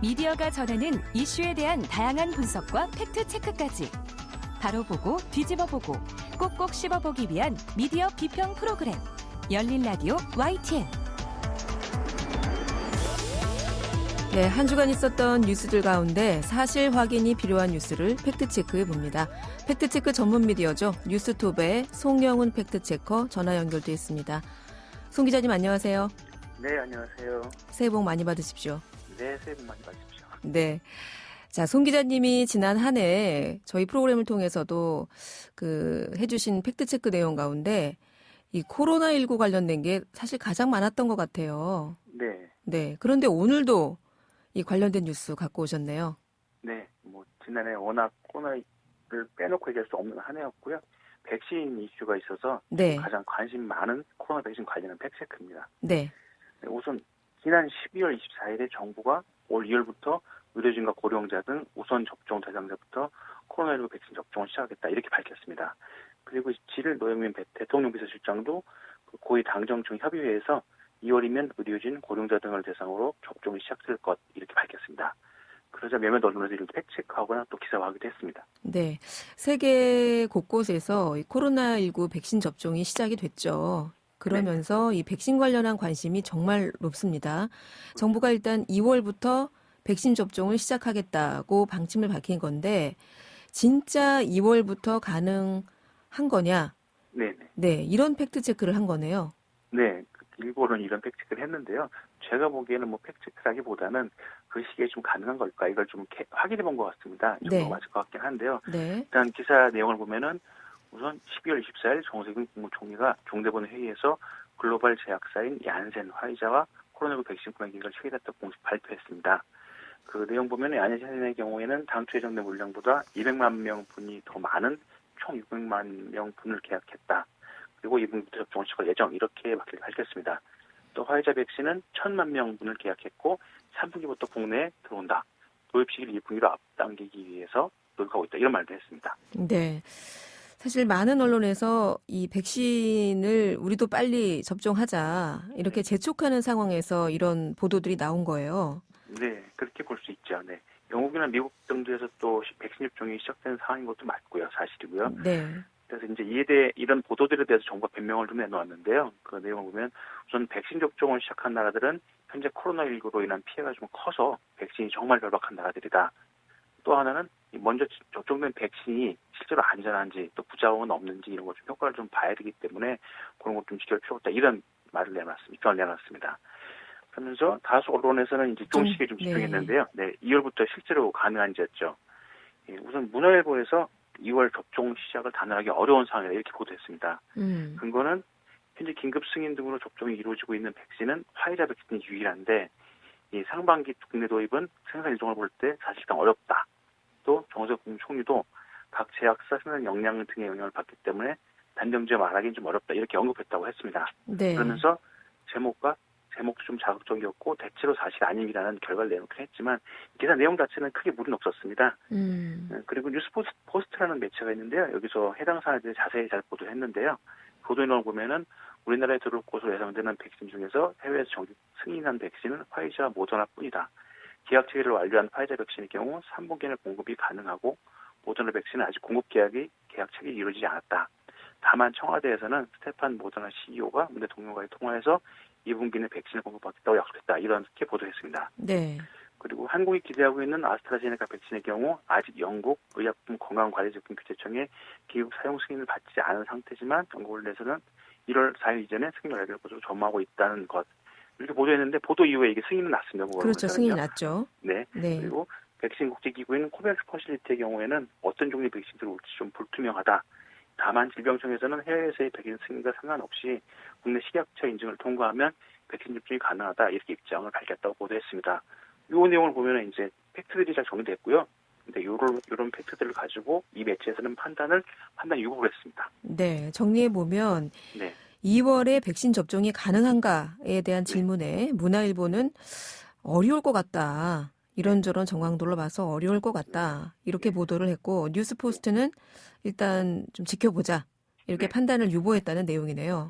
미디어가 전하는 이슈에 대한 다양한 분석과 팩트체크까지 바로 보고 뒤집어 보고 꼭꼭 씹어보기 위한 미디어 비평 프로그램 열린 라디오 YTN. 네, 한 주간 있었던 뉴스들 가운데 사실 확인이 필요한 뉴스를 팩트체크해 봅니다. 팩트체크 전문 미디어죠. 뉴스톱의 송영훈 팩트체커 전화 연결돼 있습니다. 송 기자님 안녕하세요. 네, 안녕하세요. 새해 복 많이 받으십시오. 네, 새해 복 많이 받으십시오. 네. 자, 송 기자님이 지난 한 해 저희 프로그램을 통해서도 해주신 팩트체크 내용 가운데 이 코로나19 관련된 게 사실 가장 많았던 것 같아요. 네. 네. 그런데 오늘도 이 관련된 뉴스 갖고 오셨네요. 네, 지난해 워낙 코로나를 빼놓고 얘기할 수 없는 한 해였고요. 백신 이슈가 있어서 네. 가장 관심 많은 코로나 백신 관련한 팩트체크입니다. 네. 우선 지난 12월 24일에 정부가 올 2월부터 의료진과 고령자 등 우선 접종 대상자부터 코로나19 백신 접종을 시작하겠다 이렇게 밝혔습니다. 그리고 7일 노영민 대통령 비서실장도 고위 당정청 협의회에서 2월이면 의료진, 고령자 등을 대상으로 접종이 시작될 것 이렇게 밝혔습니다. 그러자 몇몇 언론에서 이렇게 팩트체크하거나 또 기사화하기도 했습니다. 네, 세계 곳곳에서 이 코로나19 백신 접종이 시작이 됐죠. 그러면서 이 백신 관련한 관심이 정말 높습니다. 정부가 일단 2월부터 백신 접종을 시작하겠다고 방침을 밝힌 건데 진짜 2월부터 가능한 거냐? 네, 이런 팩트체크를 한 거네요. 네, 일부는 이런 팩트체크를 했는데요. 제가 보기에는 팩트체크라기보다는 그 시기에 좀 가능한 걸까 이걸 좀 확인해 본 것 같습니다. 좀 더 맞을 것 같긴 한데요. 네. 일단 기사 내용을 보면은 우선 12월 24일 정세균 국무총리가 중대본 회의에서 글로벌 제약사인 얀센 화이자와 코로나19 백신 구매 계획을 체결했다고 공식 발표했습니다. 그 내용 보면 얀센의 경우에는 당초 예정된 물량보다 200만 명 분이 더 많은 총 600만 명 분을 계약했다. 그리고 2분기부터 접종을 시작할 예정 이렇게 밝혔습니다. 또 화이자 백신은 1,000만 명분을 계약했고 3분기부터 국내에 들어온다. 도입 시기를 2분기로 앞당기기 위해서 노력하고 있다. 이런 말도 했습니다. 네. 사실 많은 언론에서 이 백신을 우리도 빨리 접종하자 이렇게 재촉하는 상황에서 이런 보도들이 나온 거예요. 네, 그렇게 볼 수 있죠. 네. 영국이나 미국 등지에서 또 백신 접종이 시작된 상황인 것도 맞고요. 사실이고요. 네. 그래서 이제 이런 보도들에 대해서 정부가 변명을 좀 내놓았는데요. 그 내용을 보면 우선 백신 접종을 시작한 나라들은 현재 코로나19로 인한 피해가 좀 커서 백신이 정말 절박한 나라들이다. 또 하나는 먼저 접종된 백신이 실제로 안전한지 또 부작용은 없는지 이런 것 좀 효과를 좀 봐야 되기 때문에 그런 것 좀 지켜볼 필요가 있다. 이런 말을 입장을 내놨습니다. 그러면서 다수 언론에서는 이제 좀 시기에 좀 집중했는데요. 네, 2월부터 실제로 가능한지였죠. 예, 우선 문화일보에서 2월 접종 시작을 단언하기 어려운 상황이다 이렇게 보도했습니다. 근거는 현재 긴급 승인 등으로 접종이 이루어지고 있는 백신은 화이자 백신이 유일한데 이 상반기 국내 도입은 생산 일정을 볼 때 사실상 어렵다. 또 정세균 국무총리도 각 제약사 생산 역량 등의 영향을 받기 때문에 단정지어 말하기는 좀 어렵다 이렇게 언급했다고 했습니다. 네. 그러면서 제목도 좀 자극적이었고 대체로 사실 아님이라는 결과를 내놓긴 했지만 기사 내용 자체는 크게 무리는 없었습니다. 그리고 뉴스포스트라는 매체가 있는데요. 여기서 해당 사안에 대해 자세히 잘 보도를 했는데요. 보도 내용을 보면은 우리나라에 들어올 것으로 예상되는 백신 중에서 해외에서 정식 승인한 백신은 화이자와 모더나뿐이다. 계약 체계를 완료한 화이자 백신의 경우 3분기에는 공급이 가능하고 모더나 백신은 아직 공급 계약 체계가 이루어지지 않았다. 다만 청와대에서는 스테판 모더나 CEO가 문 대통령과의 통화에서 2분기는 백신을 공급받겠다고 약속했다. 이렇게 보도했습니다. 네. 그리고 한국이 기대하고 있는 아스트라제네카 백신의 경우 아직 영국 의약품 건강관리제품 규제청의 기급 사용 승인을 받지 않은 상태지만 영국 내에서는 1월 4일 이전에 승인을 내릴 것으로 전망하고 있다는 것. 이렇게 보도했는데 보도 이후에 이게 승인은 났습니다. 그렇죠. 승인이 났죠. 네. 그리고 백신 국제기구인 코백스 퍼실리티의 경우에는 어떤 종류의 백신들이 올지 좀 불투명하다. 다만 질병청에서는 해외에서의 백신 승인과 상관없이 국내 식약처 인증을 통과하면 백신 접종이 가능하다 이렇게 입장을 밝혔다고 보도했습니다. 이 내용을 보면 이제 팩트들이 잘 정리됐고요. 근데 이런 팩트들을 가지고 이 매체에서는 판단 유보를 했습니다. 네, 정리해 보면 네. 2월에 백신 접종이 가능한가에 대한 질문에 문화일보는 어려울 것 같다. 이런저런 정황들로 봐서 어려울 것 같다. 이렇게 보도를 했고 뉴스포스트는 일단 좀 지켜보자. 이렇게 판단을 유보했다는 내용이네요.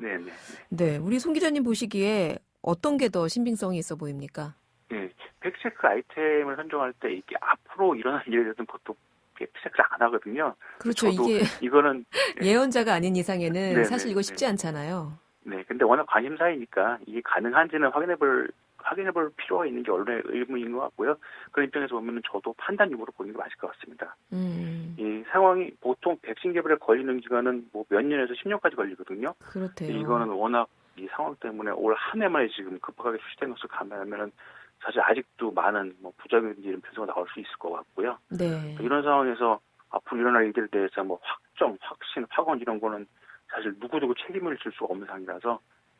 네, 우리 송 기자님 보시기에 어떤 게 더 신빙성이 있어 보입니까? 네, 백신 팩트체크 아이템을 선정할 때 이게 앞으로 일어날 일에 대해서는 보통 팩트체크를 안 하거든요. 그렇죠. 저도 이게 이거는 예언자가 아닌 이상에는 네, 사실 네, 이거 네. 쉽지 않잖아요. 네, 근데 워낙 관심사이니까 이게 가능한지는 확인해볼 필요가 있는 게 언론의 의무인 것 같고요. 그런 입장에서 보면은 저도 판단 유무로 보는 게 맞을 것 같습니다. 이 상황이 보통 백신 개발에 걸리는 기간은 뭐 몇 년에서 10년까지 걸리거든요. 그렇대요. 이거는 워낙 이 상황 때문에 올 한 해만에 지금 급하게 출시된 것을 감안하면은 사실 아직도 많은 뭐 부작용인지 이런 변수가 나올 수 있을 것 같고요. 네. 이런 상황에서 앞으로 일어날 일들에 대해서 뭐 확정, 확신, 확언 이런 거는 사실 누구도 책임을 질 수가 없는 상황이라서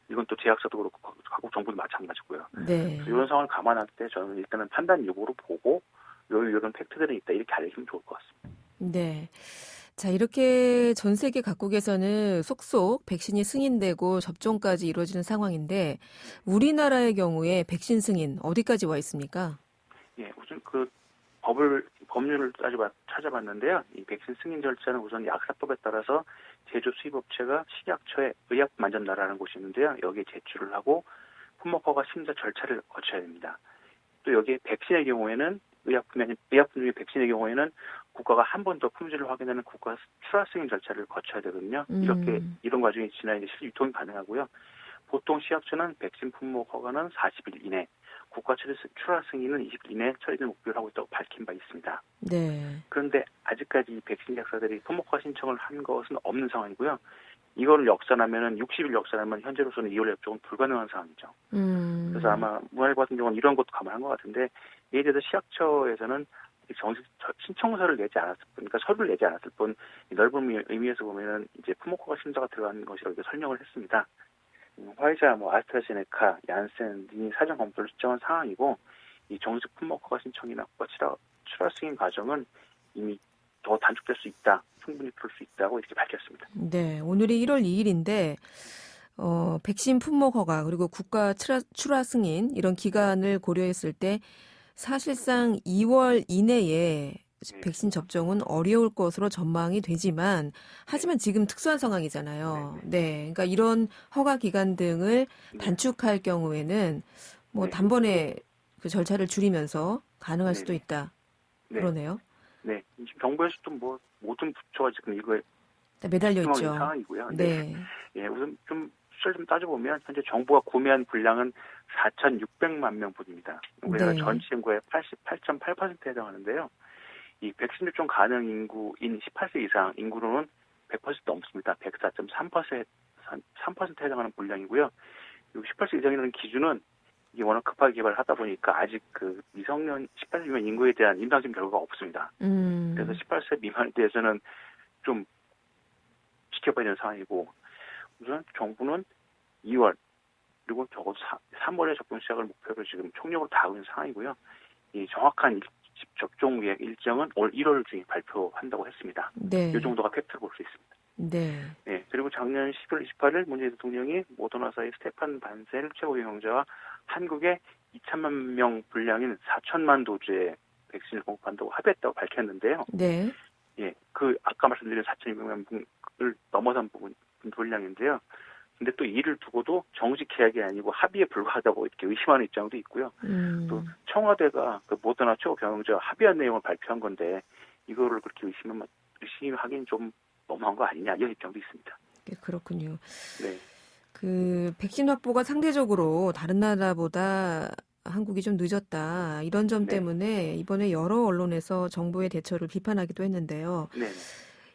이건 또 제약사도 그렇고 각국 정부도 마찬가지고요. 네. 그래서 이런 상황을 감안할 때 저는 일단은 판단 유무로 보고 이런 팩트들이 있다 이렇게 알려주면 좋을 것 같습니다. 네. 자, 이렇게 전 세계 각국에서는 속속 백신이 승인되고 접종까지 이루어지는 상황인데 우리나라의 경우에 백신 승인 어디까지 와 있습니까? 예, 우선 그 법률을 찾아봤는데요. 이 백신 승인 절차는 우선 약사법에 따라서 제조 수입업체가 식약처에 의약품안전나라는 곳이 있는데요. 여기에 제출을 하고 품목허가 심사 절차를 거쳐야 됩니다. 또 여기에 백신의 경우에는 의약품 중에 백신의 경우에는 국가가 한 번 더 품질을 확인하는 국가 출하 승인 절차를 거쳐야 되거든요. 이런 과정이 지나야 이제 실제 유통이 가능하고요. 보통 식약처는 백신 품목 허가는 40일 이내, 국가 출하 승인은 20일 이내 처리를 목표로 하고 있다고 밝힌 바 있습니다. 네. 그런데 아직까지 백신 약사들이 품목 허가 신청을 한 것은 없는 상황이고요. 이거를 역산하면은 60일 역산하면 현재로서는 2월 접종은 불가능한 상황이죠. 그래서 아마 문화일 같은 경우는 이런 것도 감안한 것 같은데 이에 대해서 식약처에서는 정식 신청서를 내지 않았을 뿐, 그러니까 서류를 내지 않았을 뿐 넓은 의미에서 보면은 이제 품목허가 심사가 들어가는 것이라고 이렇게 설명을 했습니다. 화이자, 아스트라제네카, 얀센 등이 사전 검토를 신청한 상황이고 이 정식 품목허가 신청이나 출하 승인 과정은 이미 더 단축될 수 있다, 충분히 그럴 수 있다고 이렇게 밝혔습니다. 네, 오늘이 1월 2일인데 백신 품목 허가 그리고 국가 출하 승인 이런 기간을 고려했을 때 사실상 2월 이내에 백신 접종은 어려울 것으로 전망이 되지만 하지만 지금 특수한 상황이잖아요. 네, 그러니까 이런 허가 기간 등을 단축할 경우에는 뭐 단번에 그 절차를 줄이면서 가능할 수도 있다. 그러네요. 네, 지금 정부에서도 뭐 모든 부처가 지금 이거에 매달려 있죠. 상황이고요. 네. 예, 우선 숫자를 좀 따져보면 현재 정부가 구매한 분량은 4,600만 명분입니다. 우리나라 전체 인구의 88.8%에 해당하는데요. 이 백신 접종 가능 인구인 18세 이상 인구로는 100% 넘습니다. 104.3%에 해당하는 분량이고요. 18세 이상이라는 기준은 이게 워낙 급하게 개발하다 보니까 아직 그 미성년 18세 미만 인구에 대한 임상심 결과가 없습니다. 그래서 18세 미만에 대해서는 좀 지켜봐야 되는 상황이고 우선 정부는 2월 그리고 적어도 3월에 접종 시작을 목표로 지금 총력으로 다하고 있는 상황이고요. 이 정확한 접종 일정은 올 1월 중에 발표한다고 했습니다. 네. 이 정도가 팩트로 볼 수 있습니다. 네. 네. 그리고 작년 11월 28일 문재인 대통령이 모더나사의 스테판 반셀 최고경영자와 한국에 2천만 명 분량인 4천만 도주의 백신을 공급한다고 합의했다고 밝혔는데요. 네. 예, 그 아까 말씀드린 4,200만 분을 넘어선 분량인데요. 근데 또 이를 두고도 정식 계약이 아니고 합의에 불과하다고 이렇게 의심하는 입장도 있고요. 또 청와대가 그 모더나 최고 경영자와 합의한 내용을 발표한 건데 이거를 그렇게 의심하기는 좀 너무한 거 아니냐 이런 입장도 있습니다. 그렇군요. 네. 그 백신 확보가 상대적으로 다른 나라보다 한국이 좀 늦었다. 이런 점 때문에 이번에 여러 언론에서 정부의 대처를 비판하기도 했는데요. 네.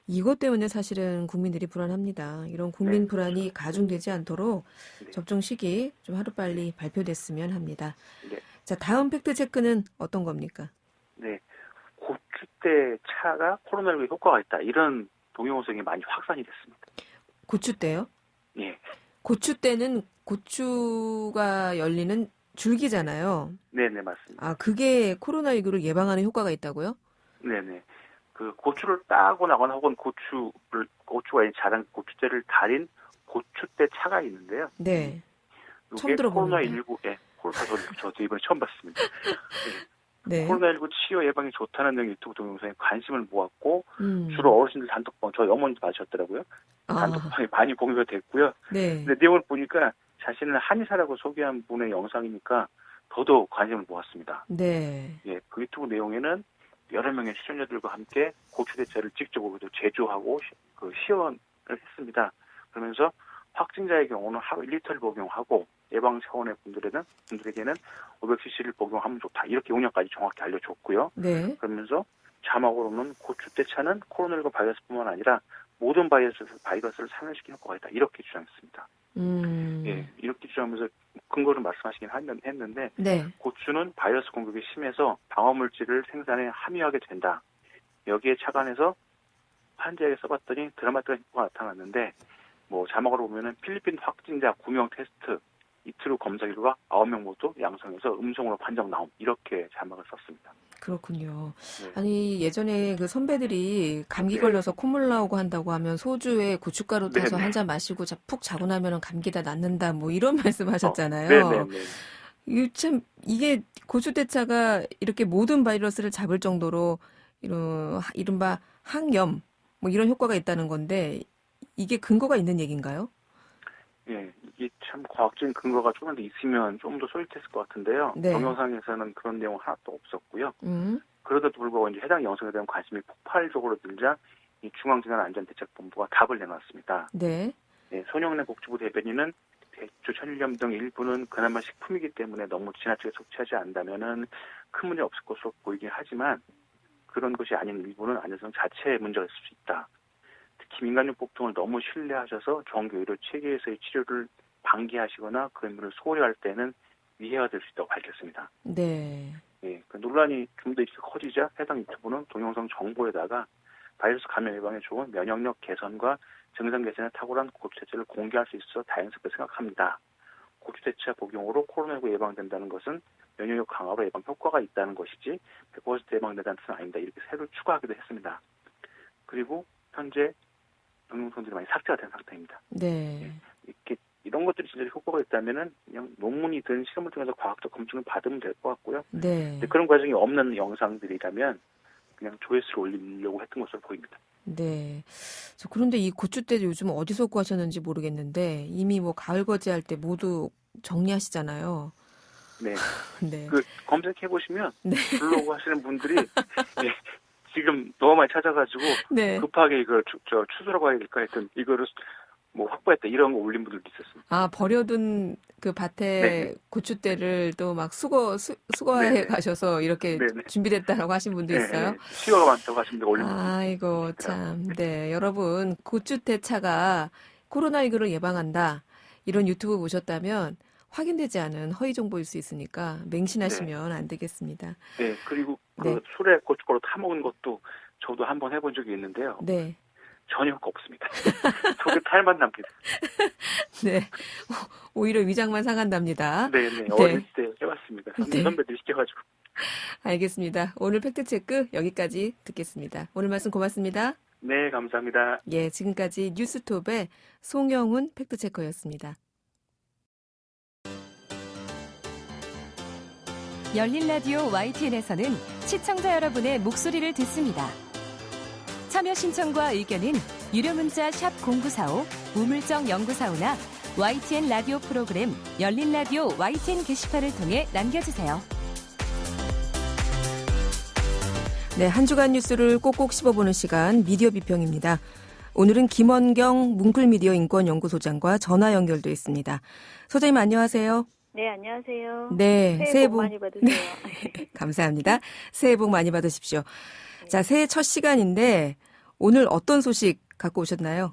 이것 때문에 사실은 국민들이 불안합니다. 이런 국민 불안이 가중되지 않도록 접종 시기 좀 하루빨리 발표됐으면 합니다. 네. 자, 다음 팩트 체크는 어떤 겁니까? 네. 고추대 차가 코로나19에 효과가 있다. 이런 동영상이 많이 확산이 됐습니다. 고추대요? 예. 고추대는 고추가 열리는 줄기잖아요. 네네, 맞습니다. 아, 그게 코로나19를 예방하는 효과가 있다고요? 네네. 그 고추를 따고 나거나 혹은 고추가 자란 고추대를 달인 고추대 차가 있는데요. 네. 처음 들어보는데. 코로나19에 저도 이번에 처음 봤습니다. 네. 코로나19 치료 예방에 좋다는 내용 유튜브 동영상에 관심을 모았고 주로 어르신들 단톡방, 저희 어머니도 받으셨더라고요. 단톡방에 많이 공유가 됐고요. 네. 근데 내용을 보니까 자신을 한의사라고 소개한 분의 영상이니까 더더욱 관심을 모았습니다. 네. 예, 그 유튜브 내용에는 여러 명의 시청자들과 함께 고추 대차를 직접으로 제조하고 시연을 했습니다. 그러면서 확진자의 경우는 하루 1리터를 복용하고 예방 차원의 분들에게는 500cc를 복용하면 좋다. 이렇게 용량까지 정확히 알려줬고요. 네. 그러면서 자막으로는 고추 대차는 코로나19 바이러스뿐만 아니라 모든 바이러스를 사멸시키는 효과가 있다. 이렇게 주장했습니다. 예, 이렇게 주장하면서 근거를 말씀하시긴 했는데 네. 고추는 바이러스 공격이 심해서 방어물질을 생산에 함유하게 된다. 여기에 착안해서 환자에게 써봤더니 드라마틱한 효과가 나타났는데 자막으로 보면은 필리핀 확진자 9명 테스트 이틀 후 검사 결과 9명 모두 양성해서 음성으로 판정 나옴. 이렇게 자막을 썼습니다. 그렇군요. 네. 아니 예전에 그 선배들이 감기 걸려서 콧물 나오고 한다고 하면 소주에 고춧가루 타서 한 잔 마시고 푹 자고 나면은 감기 다 낫는다 이런 말씀하셨잖아요. 네네네. 참 이게 고추대차가 이렇게 모든 바이러스를 잡을 정도로 이른바 항염 이런 효과가 있다는 건데 이게 근거가 있는 얘기인가요? 예, 이게 참 과학적인 근거가 조금 더 있으면 좀 더 솔깃했을 것 같은데요. 네. 동영상에서는 그런 내용 하나도 없었고요. 그러다도 불구하고 이제 해당 영상에 대한 관심이 폭발적으로 들자 이 중앙재난안전대책본부가 답을 내놨습니다. 네. 네, 손영래 복지부 대변인은 대추, 천일염 등 일부는 그나마 식품이기 때문에 너무 지나치게 섭취하지 않는다면은 큰 문제 없을 것으로 보이긴 하지만 그런 것이 아닌 일부는 안전성 자체에 문제가 있을 수 있다. 특히 민간용 복통을 너무 신뢰하셔서 종교의료 체계에서의 치료를 방기하시거나 그 의무를 소홀히 할 때는 위해가 될 수 있다고 밝혔습니다. 네. 예, 그 논란이 좀 더 이렇게 커지자 해당 유튜브는 동영상 정보에다가 바이러스 감염 예방에 좋은 면역력 개선과 증상 개선에 탁월한 고추대차를 공개할 수 있어 다행스럽게 생각합니다. 고추대차 복용으로 코로나19 예방된다는 것은 면역력 강화로 예방 효과가 있다는 것이지 100% 예방된다는 뜻은 아닙니다. 이렇게 새로 추가하기도 했습니다. 그리고 현재 동영상들이 많이 삭제가 된 상태입니다. 네. 이런 것들이 진짜 효과가 있다면은 그냥 논문이든 실험을 통해서 과학적 검증을 받으면 될 것 같고요. 네. 그런 과정이 없는 영상들이라면 그냥 조회수를 올리려고 했던 것으로 보입니다. 네. 그런데 이 고추대 요즘 어디서 구하셨는지 모르겠는데 이미 가을거지할 때 모두 정리하시잖아요. 네. 네. 검색해 보시면 네. 블로그 하시는 분들이 네, 지금 너무 많이 찾아가지고 네. 급하게 이걸 추수라고 해야 될까 했던 이거를 확보했다 이런 거 올린 분들도 있었습니다. 아, 버려둔 그 밭에 네. 고추대를 또 수거해 네. 가셔서 이렇게 네. 준비됐다라고 하신 분도 있어요? 네. 시효가 많다고 하신 분들 올린 분들. 아이고, 참. 네. 여러분, 고추대차가 코로나19를 예방한다. 이런 유튜브 보셨다면 확인되지 않은 허위 정보일 수 있으니까 맹신하시면 안 되겠습니다. 네. 그리고 네. 술에 고춧가루 타먹은 것도 저도 한번 해본 적이 있는데요. 네. 전혀 효과 없습니다. 속에 탈만 납니다. 네. 오히려 위장만 상한답니다. 네네. 어릴 때 해봤습니다. 네. 선배들이 시켜가지고. 알겠습니다. 오늘 팩트체크 여기까지 듣겠습니다. 오늘 말씀 고맙습니다. 네, 감사합니다. 예, 지금까지 뉴스톱의 송영훈 팩트체커였습니다. 열린 라디오 YTN에서는 시청자 여러분의 목소리를 듣습니다. 참여 신청과 의견은 유료 문자 샵 0945, 우물정 0945나 YTN 라디오 프로그램 열린 라디오 YTN 게시판을 통해 남겨주세요. 네, 한 주간 뉴스를 꼭꼭 씹어보는 시간 미디어 비평입니다. 오늘은 김원경 뭉클미디어 인권연구소장과 전화 연결돼 있습니다. 소장님 안녕하세요. 네, 안녕하세요. 네, 새해 복 많이 받으세요. 네, 감사합니다. 새해 복 많이 받으십시오. 자, 새해 첫 시간인데 오늘 어떤 소식 갖고 오셨나요?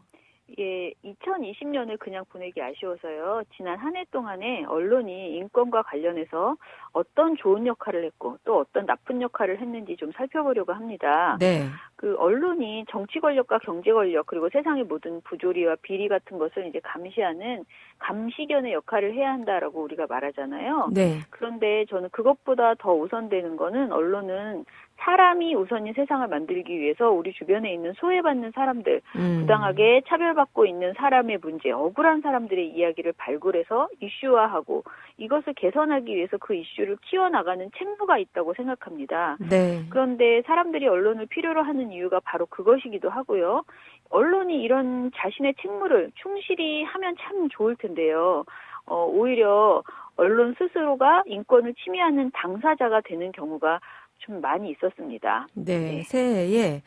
예, 2020년을 그냥 보내기 아쉬워서요. 지난 한 해 동안에 언론이 인권과 관련해서 어떤 좋은 역할을 했고 또 어떤 나쁜 역할을 했는지 좀 살펴보려고 합니다. 네. 언론이 정치 권력과 경제 권력 그리고 세상의 모든 부조리와 비리 같은 것을 이제 감시하는 감시견의 역할을 해야 한다라고 우리가 말하잖아요. 네. 그런데 저는 그것보다 더 우선되는 거는 언론은 사람이 우선인 세상을 만들기 위해서 우리 주변에 있는 소외받는 사람들, 부당하게 차별받고 있는 사람의 문제, 억울한 사람들의 이야기를 발굴해서 이슈화하고 이것을 개선하기 위해서 그 이슈를 키워나가는 책무가 있다고 생각합니다. 네. 그런데 사람들이 언론을 필요로 하는 이유가 바로 그것이기도 하고요. 언론이 이런 자신의 책무를 충실히 하면 참 좋을 텐데요. 오히려 언론 스스로가 인권을 침해하는 당사자가 되는 경우가 좀 많이 있었습니다. 네, 새해에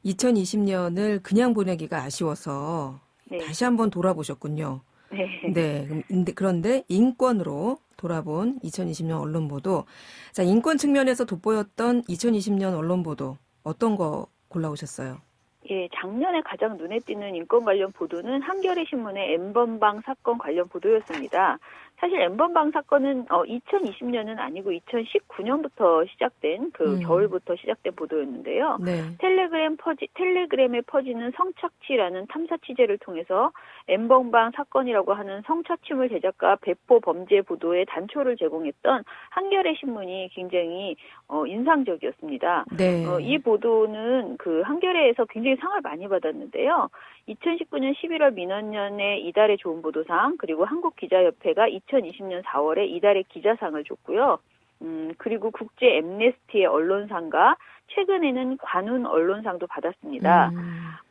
2020년을 그냥 보내기가 아쉬워서 네. 다시 한번 돌아보셨군요. 네. 네, 그런데 인권으로 돌아본 2020년 언론 보도. 자, 인권 측면에서 돋보였던 2020년 언론 보도 어떤 거 골라오셨어요? 예, 작년에 가장 눈에 띄는 인권 관련 보도는 한겨레 신문의 N번방 사건 관련 보도였습니다. 사실 N번방 사건은 2020년은 아니고 2019년부터 시작된 겨울부터 시작된 보도였는데요. 네. 텔레그램에 퍼지는 성착취라는 탐사 취재를 통해서 N번방 사건이라고 하는 성착취물 제작과 배포 범죄 보도에 단초를 제공했던 한겨레 신문이 굉장히 인상적이었습니다. 네. 이 보도는 한겨레에서 굉장히 상을 많이 받았는데요. 2019년 11월 민원연의 이달의 좋은 보도상, 그리고 한국기자협회가 2020년 4월에 이달의 기자상을 줬고요. 그리고 국제 엠네스티의 언론상과 최근에는 관훈 언론상도 받았습니다.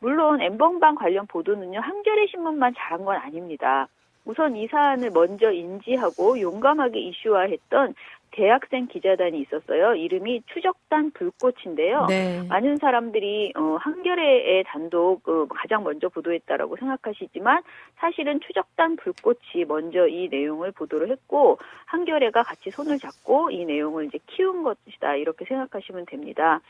물론 N번방 관련 보도는요, 한겨레 신문만 잘한 건 아닙니다. 우선 이 사안을 먼저 인지하고 용감하게 이슈화했던 대학생 기자단이 있었어요. 이름이 추적단 불꽃인데요. 네. 많은 사람들이 한겨레의 단독 가장 먼저 보도했다라고 생각하시지만 사실은 추적단 불꽃이 먼저 이 내용을 보도를 했고 한겨레가 같이 손을 잡고 이 내용을 이제 키운 것이다 이렇게 생각하시면 됩니다.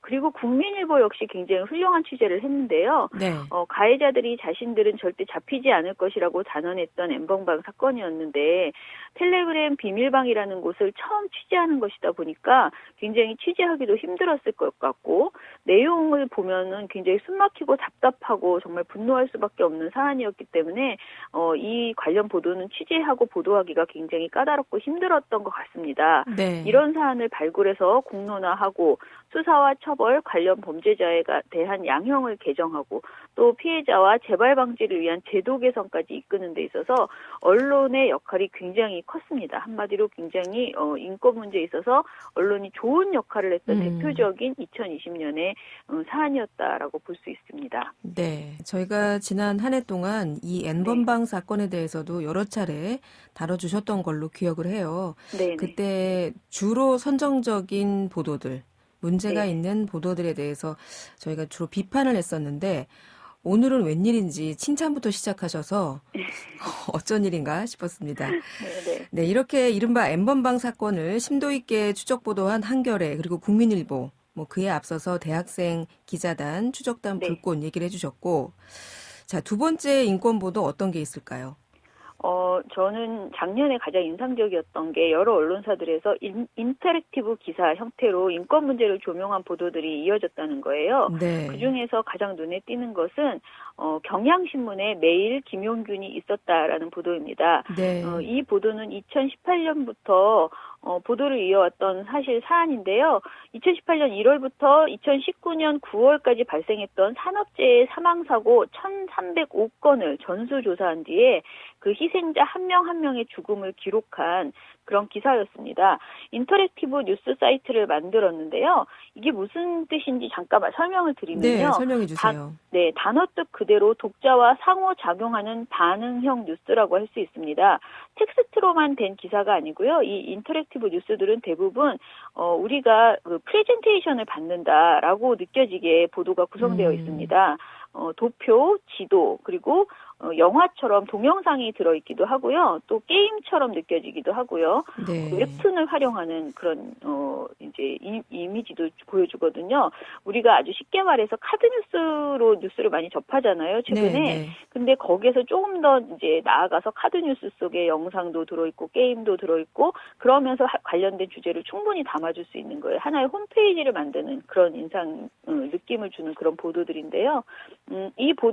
그리고 국민일보 역시 굉장히 훌륭한 취재를 했는데요. 네. 가해자들이 자신들은 절대 잡히지 않을 것이라고 단언했던 N번방 사건이었는데 텔레그램 비밀방이라는 곳을 처음 취재하는 것이다 보니까 굉장히 취재하기도 힘들었을 것 같고 내용을 보면은 굉장히 숨막히고 답답하고 정말 분노할 수밖에 없는 사안이었기 때문에 이 관련 보도는 취재하고 보도하기가 굉장히 까다롭고 힘들었던 것 같습니다. 네. 이런 사안을 발굴해서 공론화하고 수사와 처벌, 관련 범죄자에 대한 양형을 개정하고 또 피해자와 재발 방지를 위한 제도 개선까지 이끄는 데 있어서 언론의 역할이 굉장히 컸습니다. 한마디로 굉장히 인권 문제에 있어서 언론이 좋은 역할을 했던 대표적인 2020년의 사안이었다라고 볼 수 있습니다. 네. 저희가 지난 한 해 동안 이 N번방 사건에 대해서도 여러 차례 다뤄주셨던 걸로 기억을 해요. 네. 그때 주로 선정적인 보도들, 문제가 네. 있는 보도들에 대해서 저희가 주로 비판을 했었는데 오늘은 웬일인지 칭찬부터 시작하셔서 어쩐 일인가 싶었습니다. 네. 네, 이렇게 이른바 N번방 사건을 심도 있게 추적 보도한 한겨레 그리고 국민일보, 그에 앞서서 대학생 기자단, 추적단 네. 불꽃 얘기를 해주셨고, 자, 두 번째 인권 보도 어떤 게 있을까요? 저는 작년에 가장 인상적이었던 게 여러 언론사들에서 인터랙티브 기사 형태로 인권 문제를 조명한 보도들이 이어졌다는 거예요. 네. 그중에서 가장 눈에 띄는 것은 경향신문에 매일 김용균이 있었다라는 보도입니다. 네. 이 보도는 2018년부터 보도를 이어왔던 사실 사안인데요. 2018년 1월부터 2019년 9월까지 발생했던 산업재해 사망사고 1,305건을 전수조사한 뒤에 그 희생자 한 명 한 명의 죽음을 기록한 그런 기사였습니다. 인터랙티브 뉴스 사이트를 만들었는데요. 이게 무슨 뜻인지 잠깐 설명을 드리면요. 네, 설명해 주세요. 단어 뜻 그대로 독자와 상호작용하는 반응형 뉴스라고 할 수 있습니다. 텍스트로만 된 기사가 아니고요. 이 인터랙티브 뉴스들은 대부분 우리가 프레젠테이션을 받는다라고 느껴지게 보도가 구성되어 있습니다. 도표, 지도, 그리고 영화처럼 동영상이 들어있기도 하고요. 또 게임처럼 느껴지기도 하고요. 네. 웹툰을 활용하는 그런 이제 이미지도 보여주거든요. 우리가 아주 쉽게 말해서 카드 뉴스로 뉴스를 많이 접하잖아요. 최근에. 네. 근데 거기에서 조금 더 이제 나아가서 카드 뉴스 속에 영상도 들어있고 게임도 들어있고 그러면서 관련된 주제를 충분히 담아줄 수 있는 거예요. 하나의 홈페이지를 만드는 그런 느낌을 주는 그런 보도들인데요.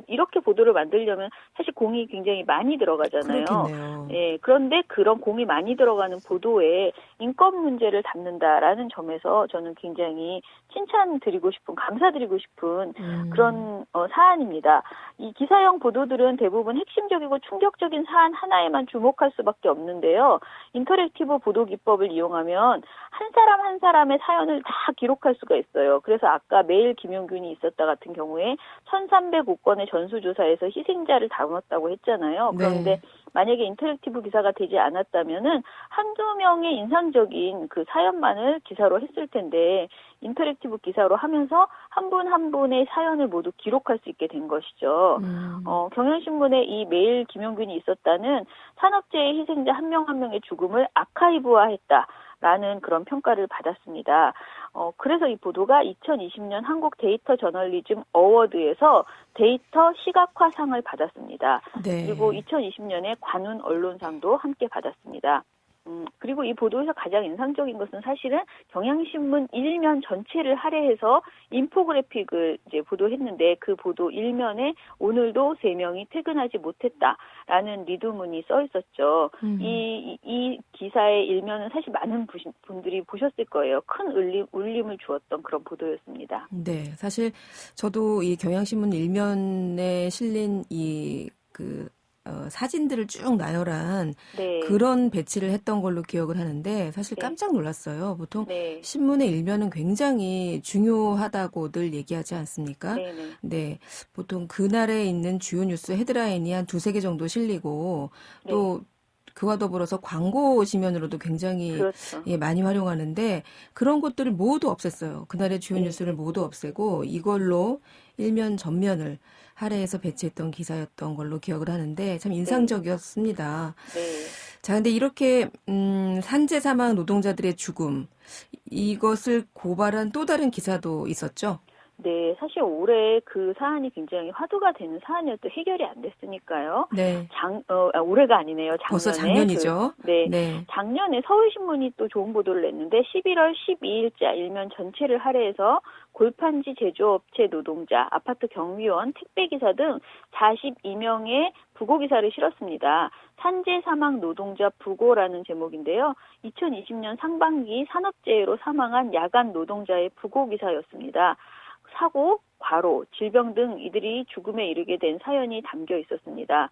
이렇게 보도를 만들려면 사실 공이 굉장히 많이 들어가잖아요. 그렇겠네요. 예, 그런데 그런 공이 많이 들어가는 보도에 인권 문제를 담는다라는 점에서 저는 굉장히 칭찬드리고 싶은, 감사드리고 싶은 그런 사안입니다. 이 기사형 보도들은 대부분 핵심적이고 충격적인 사안 하나에만 주목할 수밖에 없는데요. 인터랙티브 보도 기법을 이용하면 한 사람 한 사람의 사연을 다 기록할 수가 있어요. 그래서 아까 매일 김용균이 있었다 같은 경우에 1,305건의 전수조사에서 희생자를 담았다고 했잖아요. 그런데 네. 만약에 인터랙티브 기사가 되지 않았다면은 한두 명의 인상적인 그 사연만을 기사로 했을 텐데 인터랙티브 기사로 하면서 한 분 한 분의 사연을 모두 기록할 수 있게 된 것이죠. 경향신문에 이 메일 김용균이 있었다는 산업재해 희생자 한 명 한 명의 죽음을 아카이브화했다라는 그런 평가를 받았습니다. 그래서 이 보도가 2020년 한국 데이터 저널리즘 어워드에서 데이터 시각화상을 받았습니다. 네. 그리고 2020년에 관훈 언론상도 함께 받았습니다. 그리고 이 보도에서 가장 인상적인 것은 사실은 경향신문 일면 전체를 할애해서 인포그래픽을 이제 보도했는데 그 보도 일면에 오늘도 3명이 퇴근하지 못했다라는 리드문이 써 있었죠. 이 기사의 일면은 사실 많은 분들이 보셨을 거예요. 큰 울림을 주었던 그런 보도였습니다. 네, 사실 저도 이 경향신문 일면에 실린 사진들을 쭉 나열한 네. 그런 배치를 했던 걸로 기억을 하는데 사실 네. 깜짝 놀랐어요. 보통 네. 신문의 일면은 굉장히 중요하다고들 얘기하지 않습니까? 네. 네. 네, 보통 그날에 있는 주요 뉴스 헤드라인이 한 2-3개 정도 실리고 또 그와 더불어서 광고 지면으로도 굉장히 그렇죠. 많이 활용하는데 그런 것들을 모두 없앴어요. 그날의 주요 네. 뉴스를 모두 없애고 이걸로 일면 전면을 할애해서 배치했던 기사였던 걸로 기억을 하는데 참 인상적이었습니다. 네. 자, 근데 이렇게 산재 사망 노동자들의 죽음 이것을 고발한 또 다른 기사도 있었죠? 네, 사실 올해 그 사안이 굉장히 화두가 되는 사안이었도 해결이 안 됐으니까요. 네. 올해가 아니네요. 작년에. 벌써 작년이죠. 네. 작년에 서울신문이 또 좋은 보도를 냈는데 11월 12일자 일면 전체를 할애해서 골판지 제조업체 노동자, 아파트 경비원, 택배기사 등 42명의 부고기사를 실었습니다. 산재 사망 노동자 부고라는 제목인데요. 2020년 상반기 산업재해로 사망한 야간 노동자의 부고기사였습니다. 사고, 과로, 질병 등 이들이 죽음에 이르게 된 사연이 담겨 있었습니다.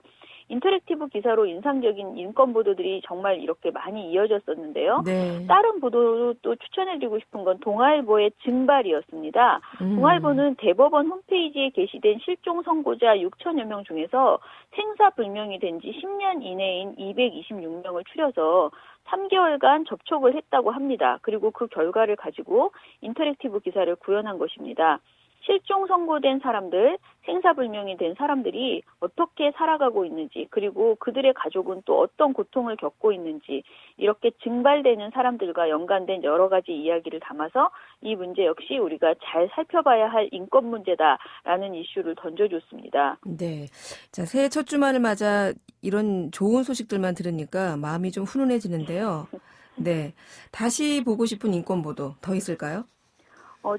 인터랙티브 기사로 인상적인 인권 보도들이 정말 이렇게 많이 이어졌었는데요. 네. 다른 보도로 또 추천해드리고 싶은 건 동아일보의 증발이었습니다. 동아일보는 대법원 홈페이지에 게시된 실종 선고자 6천여 명 중에서 생사불명이 된 지 10년 이내인 226명을 추려서 3개월간 접촉을 했다고 합니다. 그리고 그 결과를 가지고 인터랙티브 기사를 구현한 것입니다. 실종 선고된 사람들, 생사불명이 된 사람들이 어떻게 살아가고 있는지, 그리고 그들의 가족은 또 어떤 고통을 겪고 있는지, 이렇게 증발되는 사람들과 연관된 여러 가지 이야기를 담아서 이 문제 역시 우리가 잘 살펴봐야 할 인권 문제다라는 이슈를 던져줬습니다. 네. 자, 새해 첫 주말을 맞아 이런 좋은 소식들만 들으니까 마음이 좀 훈훈해지는데요. 네. 다시 보고 싶은 인권 보도 더 있을까요?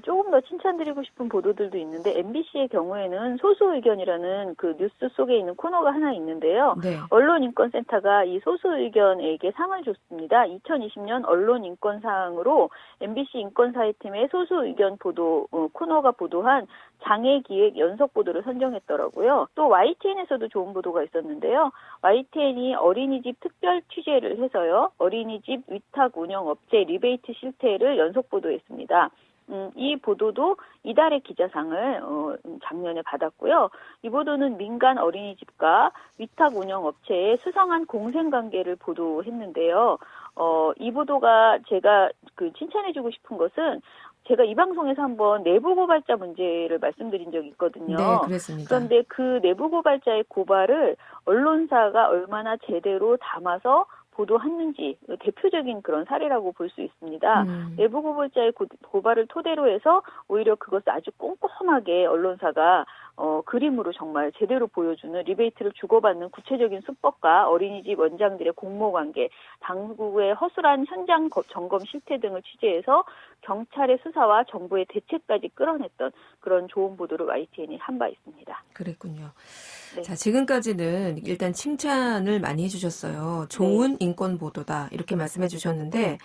조금 더 칭찬드리고 싶은 보도들도 있는데 MBC의 경우에는 소수 의견이라는 그 뉴스 속에 있는 코너가 하나 있는데요. 네. 언론인권센터가 이 소수 의견에게 상을 줬습니다. 2020년 언론인권상으로 MBC 인권사회팀의 소수 의견 보도 코너가 보도한 장애기획 연속 보도를 선정했더라고요. 또 YTN에서도 좋은 보도가 있었는데요. YTN이 어린이집 특별 취재를 해서요. 어린이집 위탁 운영 업체 리베이트 실태를 연속 보도했습니다. 이 보도도 이달의 기자상을 작년에 받았고요. 이 보도는 민간 어린이집과 위탁 운영 업체의 수상한 공생관계를 보도했는데요. 이 보도가 제가 칭찬해주고 싶은 것은 제가 이 방송에서 한번 내부 고발자 문제를 말씀드린 적이 있거든요. 네, 그랬습니다. 그런데 그 내부 고발자의 고발을 언론사가 얼마나 제대로 담아서 보도했는지 대표적인 그런 사례라고 볼 수 있습니다. 내부 고발자의 고발을 토대로 해서 오히려 그것을 아주 꼼꼼하게 언론사가 그림으로 정말 제대로 보여주는 리베이트를 주고받는 구체적인 수법과 어린이집 원장들의 공모관계, 당국의 허술한 현장 점검 실태 등을 취재해서 경찰의 수사와 정부의 대책까지 끌어냈던 그런 좋은 보도를 YTN이 한 바 있습니다. 그랬군요. 네. 자, 지금까지는 일단 칭찬을 많이 해주셨어요. 좋은 인권 보도다 이렇게 말씀해 주셨는데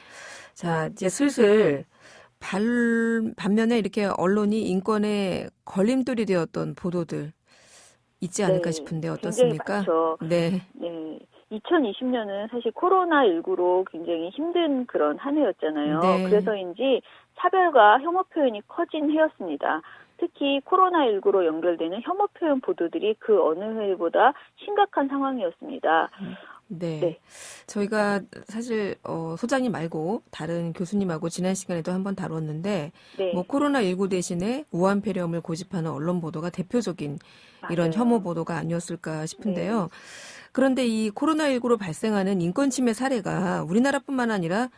자, 이제 슬슬 반면에 이렇게 언론이 인권에 걸림돌이 되었던 보도들 있지 않을까 싶은데 어떻습니까? 굉장히 많죠. 네. 2020년은 사실 코로나19로 굉장히 힘든 그런 한 해였잖아요. 네. 그래서인지 차별과 혐오 표현이 커진 해였습니다. 특히 코로나19로 연결되는 혐오 표현 보도들이 그 어느 해보다 심각한 상황이었습니다. 네. 네. 저희가 사실 소장님 말고 다른 교수님하고 지난 시간에도 한번 다뤘는데 네. 뭐 코로나19 대신에 우한 폐렴을 고집하는 언론 보도가 대표적인 이런 맞아요. 혐오 보도가 아니었을까 싶은데요. 그런데 이 코로나19로 발생하는 인권 침해 사례가 우리나라뿐만 아니라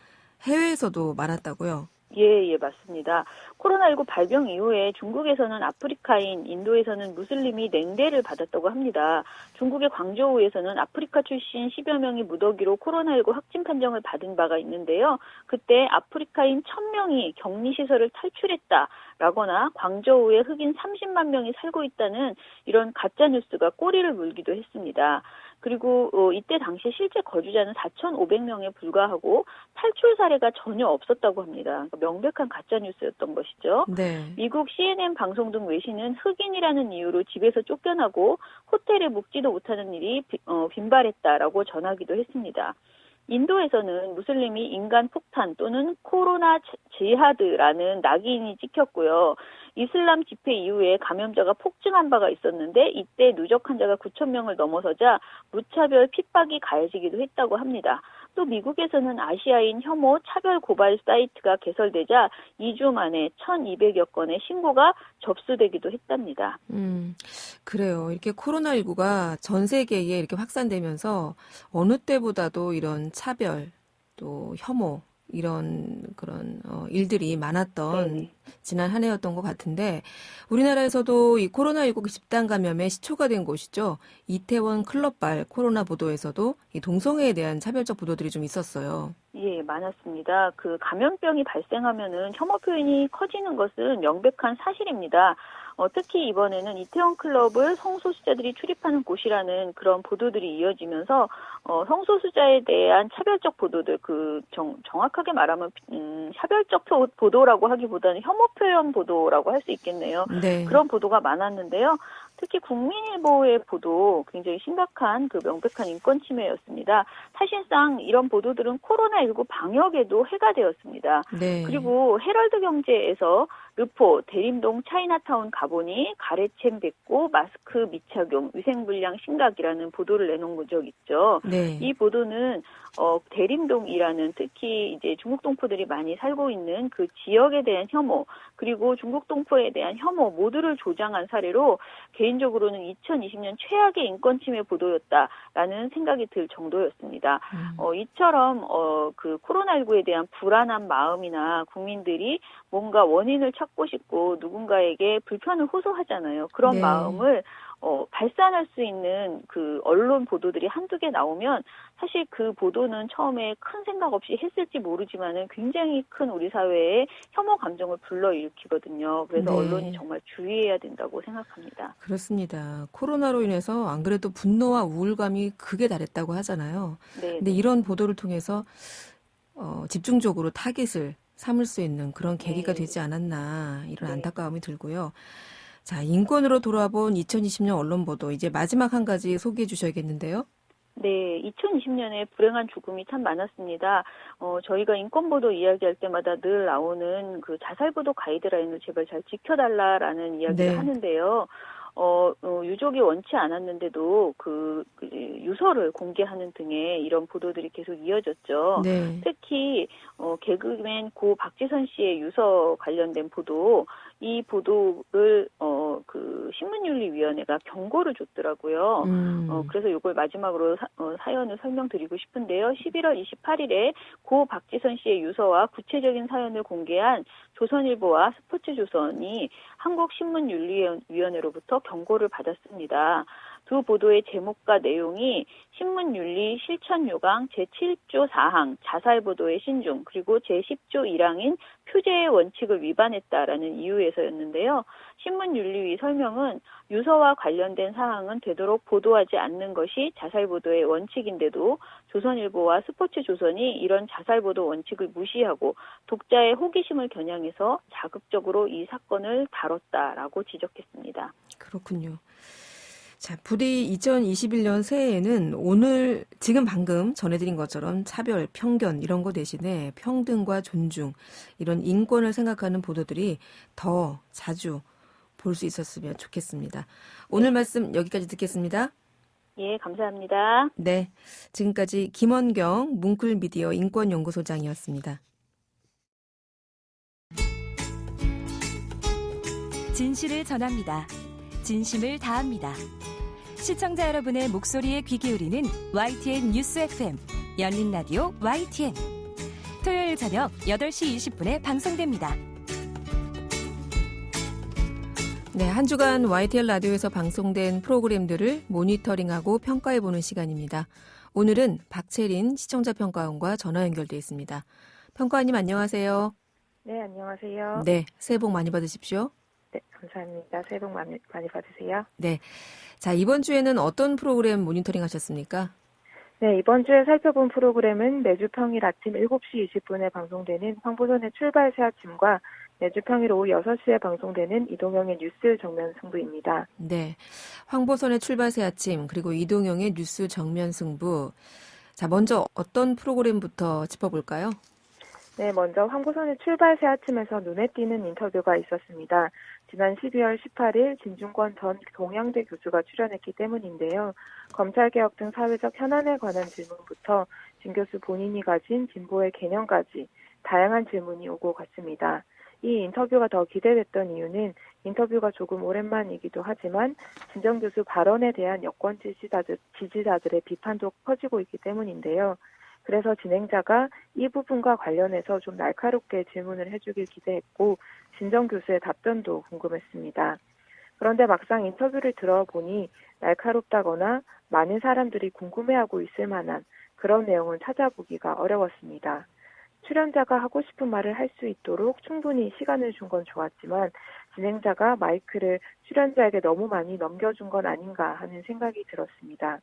해외에서도 많았다고요. 예, 맞습니다. 코로나19 발병 이후에 중국에서는 아프리카인, 인도에서는 무슬림이 냉대를 받았다고 합니다. 중국의 광저우에서는 아프리카 출신 10여 명이 무더기로 코로나19 확진 판정을 받은 바가 있는데요. 그때 아프리카인 1000명이 격리시설을 탈출했다라거나 광저우에 흑인 30만 명이 살고 있다는 이런 가짜뉴스가 꼬리를 물기도 했습니다. 그리고 이때 당시 실제 거주자는 4,500명에 불과하고 탈출 사례가 전혀 없었다고 합니다. 그러니까 명백한 가짜뉴스였던 것이죠. 네. 미국 CNN 방송 등 외신은 흑인이라는 이유로 집에서 쫓겨나고 호텔에 묵지도 못하는 일이 빈발했다라고 전하기도 했습니다. 인도에서는 무슬림이 인간 폭탄 또는 코로나 지하드라는 낙인이 찍혔고요. 이슬람 집회 이후에 감염자가 폭증한 바가 있었는데 이때 누적 환자가 9,000명을 넘어서자 무차별 핍박이 가해지기도 했다고 합니다. 또 미국에서는 아시아인 혐오 차별 고발 사이트가 개설되자 2주 만에 1,200여 건의 신고가 접수되기도 했답니다. 그래요. 이렇게 코로나19가 전 세계에 이렇게 확산되면서 어느 때보다도 이런 차별 또 혐오 이런 그런 일들이 많았던 네. 지난 한 해였던 것 같은데 우리나라에서도 이 코로나19 집단 감염의 시초가 된 곳이죠. 이태원 클럽발 코로나 보도에서도 이 동성애에 대한 차별적 보도들이 좀 있었어요. 예, 많았습니다. 그 감염병이 발생하면은 혐오 표현이 커지는 것은 명백한 사실입니다. 특히 이번에는 이태원 클럽을 성소수자들이 출입하는 곳이라는 그런 보도들이 이어지면서 성소수자에 대한 차별적 보도들, 정확하게 말하면 차별적 보도라고 하기보다는 혐오 표현 보도라고 할 수 있겠네요. 네. 그런 보도가 많았는데요. 특히 국민일보의 보도 굉장히 심각한 그 명백한 인권 침해였습니다. 사실상 이런 보도들은 코로나19 방역에도 해가 되었습니다. 네. 그리고 헤럴드 경제에서 르포, 대림동 차이나타운 가보니 가래챔 뱉고 마스크 미착용, 위생불량 심각이라는 보도를 내놓은 적 있죠. 네. 이 보도는 대림동이라는 특히 이제 중국 동포들이 많이 살고 있는 그 지역에 대한 혐오 그리고 중국 동포에 대한 혐오 모두를 조장한 사례로 개인적으로는 2020년 최악의 인권 침해 보도였다라는 생각이 들 정도였습니다. 이처럼 그 코로나19에 대한 불안한 마음이나 국민들이 뭔가 원인을 찾고 싶고 누군가에게 불편을 호소하잖아요. 그런 네. 마음을 발산할 수 있는 그 언론 보도들이 한두 개 나오면 사실 그 보도는 처음에 큰 생각 없이 했을지 모르지만은 굉장히 큰 우리 사회에 혐오 감정을 불러일으키거든요. 그래서 네. 언론이 정말 주의해야 된다고 생각합니다. 그렇습니다. 코로나로 인해서 안 그래도 분노와 우울감이 극에 달했다고 하잖아요. 네. 근데 이런 보도를 통해서 집중적으로 타깃을 삼을 수 있는 그런 계기가 네. 되지 않았나 이런 네. 안타까움이 들고요. 자, 인권으로 돌아본 2020년 언론 보도 이제 마지막 한 가지 소개해 주셔야겠는데요. 네, 2020년에 불행한 죽음이 참 많았습니다. 저희가 인권보도 이야기할 때마다 늘 나오는 그 자살보도 가이드라인을 제발 잘 지켜달라라는 이야기를 네. 하는데요. 유족이 원치 않았는데도 그 유서를 공개하는 등의 이런 보도들이 계속 이어졌죠. 네. 특히 개그맨 고 박지선 씨의 유서 관련된 보도, 이 보도를 그 신문윤리위원회가 경고를 줬더라고요. 그래서 이걸 마지막으로 사연을 설명드리고 싶은데요. 11월 28일에 고 박지선 씨의 유서와 구체적인 사연을 공개한 조선일보와 스포츠조선이 한국신문윤리위원회로부터 경고를 받았습니다. 두 보도의 제목과 내용이 신문윤리 실천요강 제7조 4항 자살보도의 신중 그리고 제10조 1항인 표제의 원칙을 위반했다라는 이유에서였는데요. 신문윤리위 설명은 유서와 관련된 사항은 되도록 보도하지 않는 것이 자살보도의 원칙인데도 조선일보와 스포츠조선이 이런 자살보도 원칙을 무시하고 독자의 호기심을 겨냥해서 자극적으로 이 사건을 다뤘다라고 지적했습니다. 그렇군요. 자, 부디 2021년 새해에는 오늘 지금 방금 전해드린 것처럼 차별, 편견 이런 거 대신에 평등과 존중 이런 인권을 생각하는 보도들이 더 자주 볼 수 있었으면 좋겠습니다. 오늘 말씀 여기까지 듣겠습니다. 예, 감사합니다. 네, 지금까지 김원경 뭉클미디어 인권연구소장이었습니다. 진실을 전합니다. 진심을 다합니다. 시청자 여러분의 목소리에 귀 기울이는 YTN 뉴스 FM 열린 라디오 YTN 토요일 저녁 8시 20분에 방송됩니다. 네, 한 주간 YTN 라디오에서 방송된 프로그램들을 모니터링하고 평가해보는 시간입니다. 오늘은 박채린 시청자평가원과 전화 연결돼 있습니다. 평가원님 안녕하세요. 네, 안녕하세요. 네, 새해 복 많이 받으십시오. 네, 감사합니다. 새해 복 많이 받으세요. 네, 자 이번 주에는 어떤 프로그램 모니터링 하셨습니까? 네, 이번 주에 살펴본 프로그램은 매주 평일 아침 7시 20분에 방송되는 황보선의 출발 새 아침과 매주 평일 오후 6시에 방송되는 이동영의 뉴스 정면 승부입니다. 네, 황보선의 출발 새 아침 그리고 이동영의 뉴스 정면 승부. 자, 먼저 어떤 프로그램부터 짚어볼까요? 네, 먼저 황보선의 출발 새 아침에서 눈에 띄는 인터뷰가 있었습니다. 지난 12월 18일 진중권 전 동양대 교수가 출연했기 때문인데요. 검찰개혁 등 사회적 현안에 관한 질문부터 진 교수 본인이 가진 진보의 개념까지 다양한 질문이 오고 갔습니다. 이 인터뷰가 더 기대됐던 이유는 인터뷰가 조금 오랜만이기도 하지만 진 전 교수 발언에 대한 여권 지지자들의 비판도 커지고 있기 때문인데요. 그래서 진행자가 이 부분과 관련해서 좀 날카롭게 질문을 해주길 기대했고 진 전 교수의 답변도 궁금했습니다. 그런데 막상 인터뷰를 들어보니 날카롭다거나 많은 사람들이 궁금해하고 있을 만한 그런 내용은 찾아보기가 어려웠습니다. 출연자가 하고 싶은 말을 할 수 있도록 충분히 시간을 준 건 좋았지만 진행자가 마이크를 출연자에게 너무 많이 넘겨준 건 아닌가 하는 생각이 들었습니다.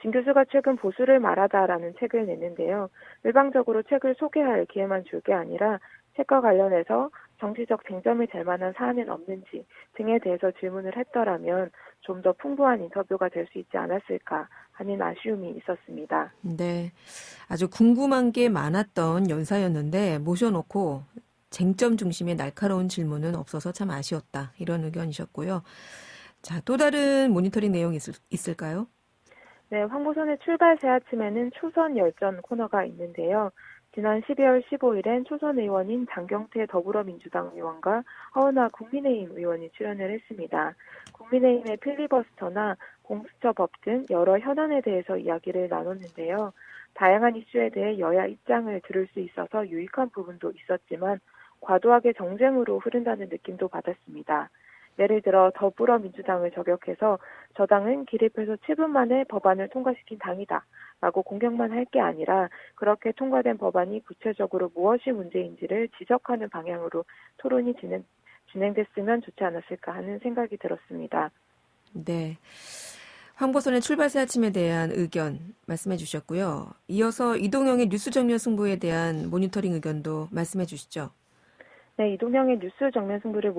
진 교수가 최근 보수를 말하다라는 책을 냈는데요. 일방적으로 책을 소개할 기회만 줄 게 아니라 책과 관련해서 정치적 쟁점이 될 만한 사안은 없는지 등에 대해서 질문을 했더라면 좀 더 풍부한 인터뷰가 될 수 있지 않았을까 하는 아쉬움이 있었습니다. 네, 아주 궁금한 게 많았던 연사였는데 모셔놓고 쟁점 중심의 날카로운 질문은 없어서 참 아쉬웠다. 이런 의견이셨고요. 자, 또 다른 모니터링 내용이 있을까요? 네, 황보선의 출발 새 아침에는 초선 열전 코너가 있는데요. 지난 12월 15일엔 초선 의원인 장경태 더불어민주당 의원과 허은하 국민의힘 의원이 출연을 했습니다. 국민의힘의 필리버스터나 공수처법 등 여러 현안에 대해서 이야기를 나눴는데요. 다양한 이슈에 대해 여야 입장을 들을 수 있어서 유익한 부분도 있었지만 과도하게 정쟁으로 흐른다는 느낌도 받았습니다. 예를 들어 더불어민주당을 저격해서 저당은 기립해서 7분 만에 법안을 통과시킨 당이다 라고 공격만 할 게 아니라 그렇게 통과된 법안이 구체적으로 무엇이 문제인지를 지적하는 방향으로 토론이 진행됐으면 좋지 않았을까 하는 생각이 들었습니다. 네, 황보선의 출발 새 아침에 대한 의견 말씀해 주셨고요. 이어서 이동영의 뉴스 정면 승부에 대한 모니터링 의견도 말씀해 주시죠. 네, 이동영의 뉴스 정면 승부를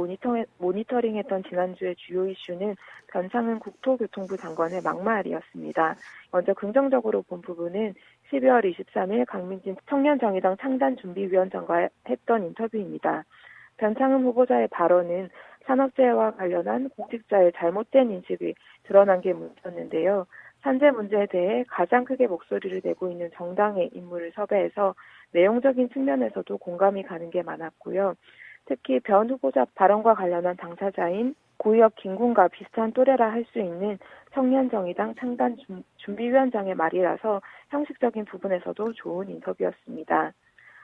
모니터링했던 지난주의 주요 이슈는 변상은 국토교통부 장관의 막말이었습니다. 먼저 긍정적으로 본 부분은 12월 23일 강민진 청년정의당 창단준비위원장과 했던 인터뷰입니다. 변상은 후보자의 발언은 산업재해와 관련한 공직자의 잘못된 인식이 드러난 게 문제였는데요. 산재 문제에 대해 가장 크게 목소리를 내고 있는 정당의 인물을 섭외해서 내용적인 측면에서도 공감이 가는 게 많았고요. 특히 변 후보자 발언과 관련한 당사자인 고위업 김군과 비슷한 또래라 할 수 있는 청년정의당 창단준비위원장의 말이라서 형식적인 부분에서도 좋은 인터뷰였습니다.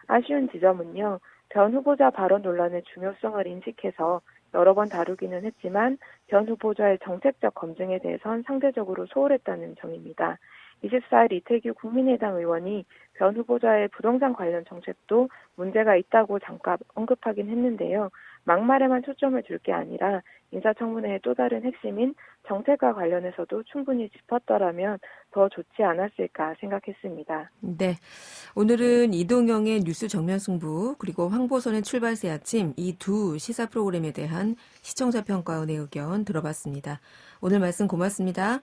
아쉬운 지점은요. 변 후보자 발언 논란의 중요성을 인식해서 여러 번 다루기는 했지만 변 후보자의 정책적 검증에 대해선 상대적으로 소홀했다는 점입니다. 24일 이태규 국민의당 의원이 변 후보자의 부동산 관련 정책도 문제가 있다고 잠깐 언급하긴 했는데요. 막말에만 초점을 둘 게 아니라 인사청문회의 또 다른 핵심인 정책과 관련해서도 충분히 짚었더라면 더 좋지 않았을까 생각했습니다. 네, 오늘은 이동영의 뉴스 정면 승부 그리고 황보선의 출발 새 아침 이 두 시사 프로그램에 대한 시청자 평가원의 의견 들어봤습니다. 오늘 말씀 고맙습니다.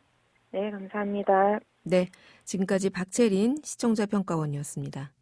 네, 감사합니다. 네, 지금까지 박채린 시청자 평가원이었습니다.